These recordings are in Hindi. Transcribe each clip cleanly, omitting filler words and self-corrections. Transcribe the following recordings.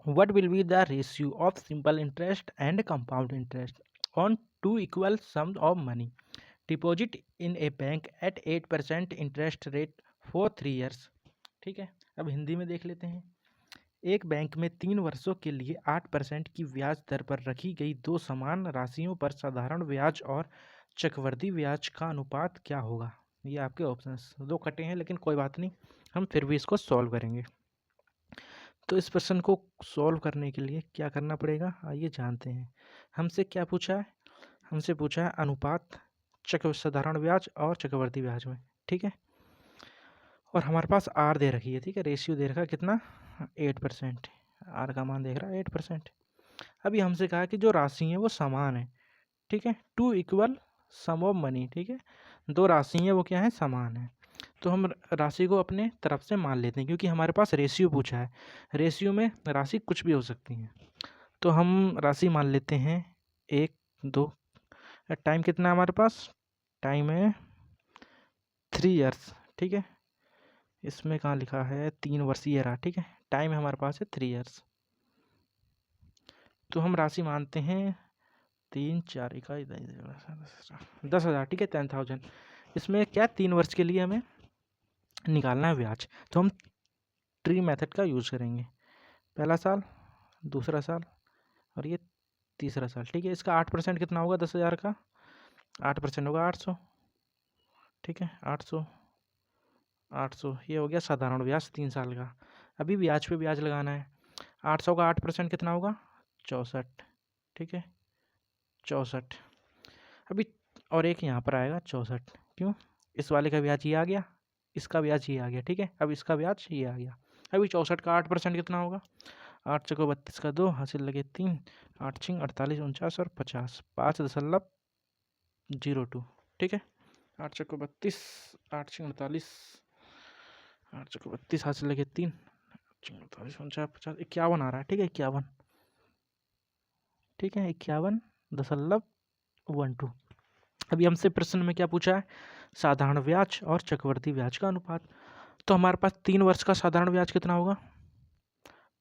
what will be the ratio of simple interest and compound interest on two equal sums of money deposit in a bank at 8% interest rate for 3 years। ठीक है, अब हिंदी में देख लेते हैं। एक बैंक में 3 वर्षों के लिए 8% की ब्याज दर पर रखी गई दो समान राशियों पर साधारण ब्याज और चक्रवृद्धि ब्याज का अनुपात क्या होगा। ये आपके ऑप्शंस दो कटे हैं, लेकिन कोई बात नहीं, हम फिर भी इसको सॉल्व करेंगे। तो इस प्रश्न को सॉल्व करने के लिए क्या करना पड़ेगा, आइए जानते हैं। हमसे क्या पूछा है, हमसे पूछा है अनुपात साधारण ब्याज और चक्रवृद्धि ब्याज में। ठीक है, और हमारे पास आर दे रखी है। ठीक है, रेशियो दे रखा है कितना, 8%। आर का मान देख रहा है 8%। अभी हमसे कहा कि जो राशि है वो समान है। ठीक है, to equal sum of money. ठीक है, दो राशि है वो क्या है, समान है। तो हम राशि को अपने तरफ से मान लेते हैं, क्योंकि हमारे पास रेशियो पूछा है। रेशियो में राशि कुछ भी हो सकती है, तो हम राशि मान लेते हैं 1, 2। टाइम कितना है हमारे पास, टाइम है 3 ईयर्स। ठीक है, इसमें कहाँ लिखा है 3 वर्षीय रहा। ठीक है, टाइम हमारे पास है 3 ईयर्स। तो हम राशि मानते हैं 3, 4 10,000। ठीक है, 10,000। इसमें क्या 3 वर्ष के लिए हमें निकालना है ब्याज, तो हम ट्री मेथड का यूज़ करेंगे। पहला साल, दूसरा साल और ये तीसरा साल। ठीक है, इसका 8% कितना होगा 10,000 का, 8% होगा 800। ठीक है, 800 ये हो गया साधारण ब्याज 3 साल का। अभी ब्याज पे ब्याज लगाना है। 800 का 8% कितना होगा, 64। ठीक है, 64। अभी और एक यहाँ पर आएगा 64। क्यों, इस वाले का ब्याज ये आ गया, इसका ब्याज ये आ गया। ठीक है, अब इसका ब्याज ये आ गया। अभी 64 का 8% कितना होगा, 8 चौको 32 का 2 हासिल लगे 3, 8 छिंग 48, 49 और 50, 5.02। ठीक है, 8 चौको 32, 8 छिंग 48, 8 चौको 32 हासिल लगे 3, 48, 49, 50, 51 आ रहा है। ठीक है, 51। ठीक है, 51.12। अभी हमसे प्रश्न में क्या पूछा है, साधारण ब्याज और चक्रवृद्धि ब्याज का अनुपात। तो हमारे पास 3 वर्ष का साधारण ब्याज कितना होगा,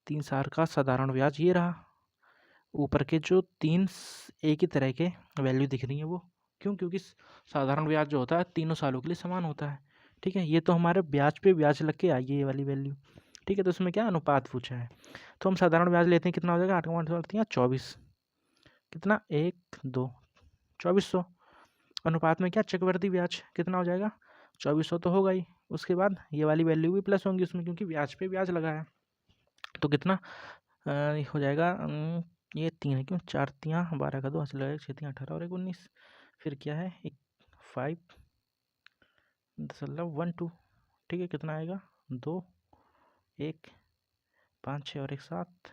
3 साल का साधारण ब्याज ये रहा। ऊपर के जो 3 एक ही तरह के वैल्यू दिख रही है वो क्यों, क्योंकि साधारण ब्याज जो होता है 3 सालों के लिए समान होता है। ठीक है, ये तो हमारे ब्याज पे ब्याज लग के आई है ये वाली वैल्यू। ठीक है, तो उसमें क्या अनुपात पूछा है, तो हम साधारण ब्याज लेते हैं। कितना हो जाएगा, 8 24, कितना 1, 2, 2400। अनुपात में क्या चक्रवृद्धि ब्याज कितना हो जाएगा, 2400 तो होगा ही। उसके बाद ये वाली वैल्यू भी प्लस होंगी उसमें, क्योंकि ब्याज पे ब्याज लगा है। तो कितना हो जाएगा, ये 3 है क्यों, 4 तियाँ 12 का 2 हासिल लगेगा, 6 तियाँ 18 और 1 19। फिर क्या है 5.12। ठीक है, कितना आएगा 2, 1, 5, 6 और 1 7,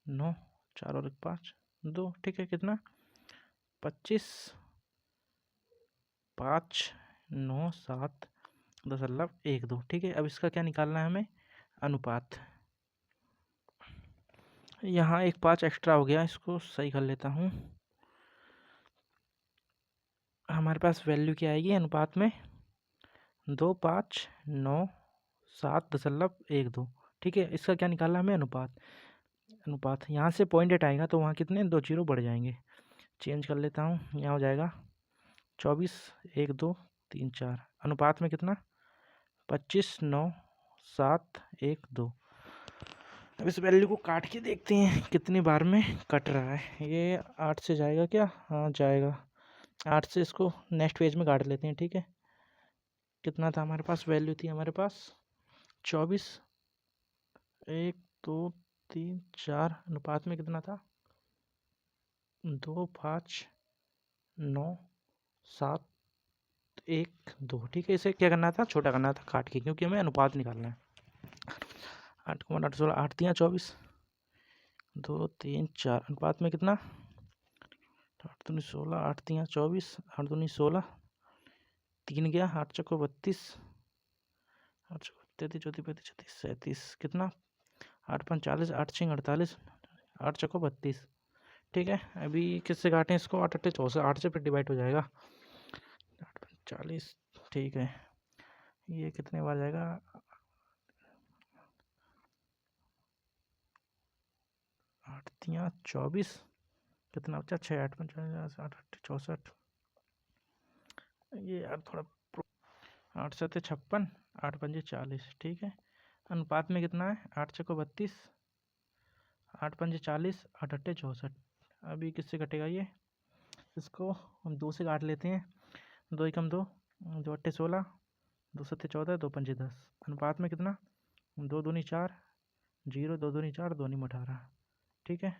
9, 4 और 1 5, 2। ठीक है, कितना 25.597.12। ठीक है, अब इसका क्या निकालना है हमें, अनुपात। यहाँ एक 5 एक्स्ट्रा हो गया, इसको सही कर लेता हूँ। हमारे पास वैल्यू क्या आएगी अनुपात में, 2597.12। ठीक है, इसका क्या निकालना हमें, अनुपात। अनुपात यहाँ से 0.8 आएगा तो वहाँ कितने 2 जीरो बढ़ जाएंगे। चेंज कर लेता हूँ, यहाँ हो जाएगा 24, 1, 2, 3, 4। अनुपात में कितना 25.971.2। अब इस वैल्यू को काट के देखते हैं कितनी बार में कट रहा है। ये 8 से जाएगा क्या, हाँ जाएगा। 8 से इसको नेक्स्ट पेज में काट लेते हैं। ठीक है, कितना था हमारे पास, वैल्यू थी हमारे पास 24, 1, 2, 3, 4। अनुपात में कितना था 2, 5, 9, 7, 1, 2। ठीक है, इसे क्या करना था, छोटा करना था काट के, क्योंकि हमें अनुपात निकालना है। 8, 16, 8 तियाँ 24, 2, 3, 4। अनुपात में कितना 8 दूनी 16, 8 तियाँ 24, 8 दूनी 16, 3 गया, 8 चौको 32, 8 चौको 33, 34, 35, 36, 37। कितना 8 5 40, 8 6 48, 8 चौको 32। ठीक है, अभी किससे काटें इसको, 8 8 64, 8 से फिर डिवाइड हो जाएगा, 8 5 40। ठीक है, ये कितने बार जाएगा, यहाँ 24 कितना बचा, 6 8 50 8 64, ये यार थोड़ा 8 7 56, 8 5 40, ठीक है। अनुपात में कितना है, 8 6 32, 8 5 40, 8 8 64। अभी किससे कटेगा ये, इसको हम 2 से काट लेते हैं। 2 एकम 2, 2 8 16, 2 7 14, 2 5 10। अनुपात में कितना, 2 दूनी 4, 0 2 दूनी 4, 2 नीम 18, ठीक है।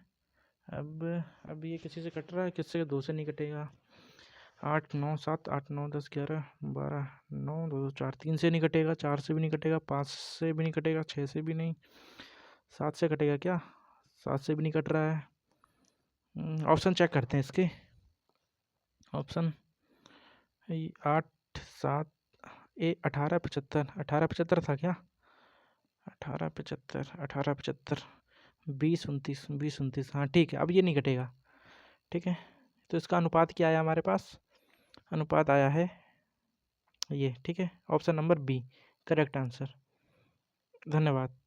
अब ये किसी से कट रहा है, किससे, 2 से नहीं कटेगा। 8 9 7, 8 9 10 11 12 9 2 2 4, 3 से नहीं कटेगा, 4 से भी नहीं कटेगा, 5 से भी नहीं कटेगा, 6 से भी नहीं, 7 से कटेगा क्या, 7 से भी नहीं कट रहा है। ऑप्शन चेक करते हैं इसके। ऑप्शन 8 7 18 75, 18 75 था क्या, 18 75, 18 75, 20 29, 20 29, हाँ ठीक है। अब ये नहीं कटेगा, ठीक है। तो इसका अनुपात क्या आया हमारे पास, अनुपात आया है ये, ठीक है। Option number B correct answer. धन्यवाद।